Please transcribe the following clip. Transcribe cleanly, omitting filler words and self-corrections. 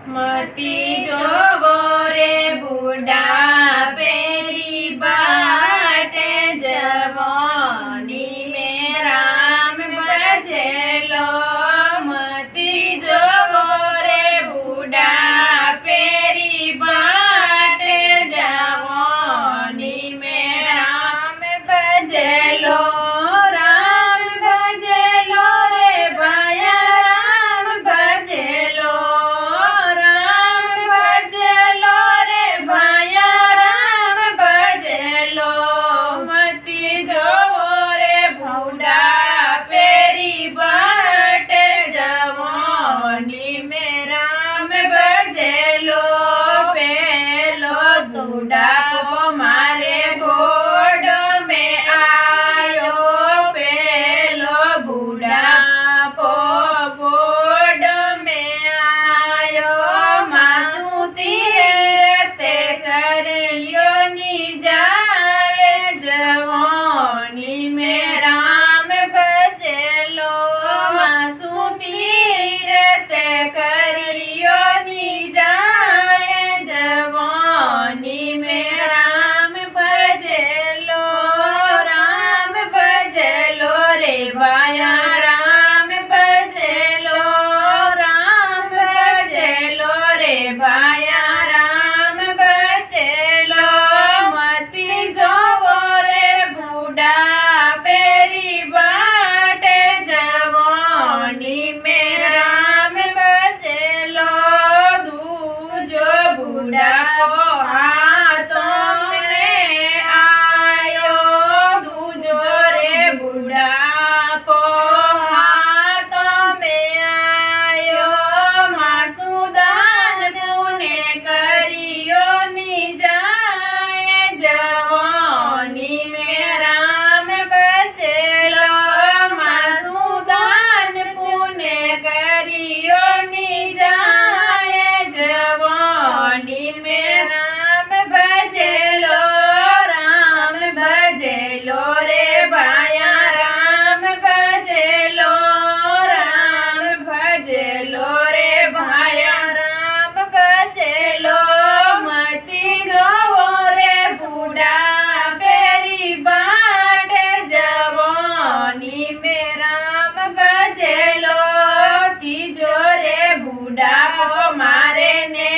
मती जोवो रे बूढ़ा पेरी बाटे जवानी में राम बजेलो। मती जोवो रे बूढ़ा पेरी बाटे जवानी में राम बजेलो। राम बजेलो रे भाया राम बजेलो। राम बजेलो रे भाया राम बजेलो। मती जोवो रे बूढ़ा पेरी बाटे जवानी में राम बजेलो। पेलो बुढ़ापो मारे गोड में आयो। पेलो बुढ़ापो गोड में आयो। मासू तीरे ते करियो नी जाए जवानी में राम बजेलो। मासू तीरे ते करियो नी जाए जवानी में राम बजेलो। राम बजेलो रे भाया राम बजेलो। राम बजेलो रे भाया राम बजेलो। मती जोवो रे बूढ़ा पेरी बाटे जवानी में राम बजेलो। दूजो बुढ़ापो हाथों में आयो। दूजो रे बुढ़ापो हाथों में आयो। मासूदान पुने करियो नी जाए जवानी में राम बजेलो। मासूदान पुने करियो नी जाए जवानी में राम बजेलो। राम बजेलो रे भाया राम बजेलो। राम बजेलो रे भाया राम बजेलो। मती जोवो रे बूढ़ा पेरी बाटे जवानी में राम बजेलो। तीजो रे बूढ़ापो मारे ने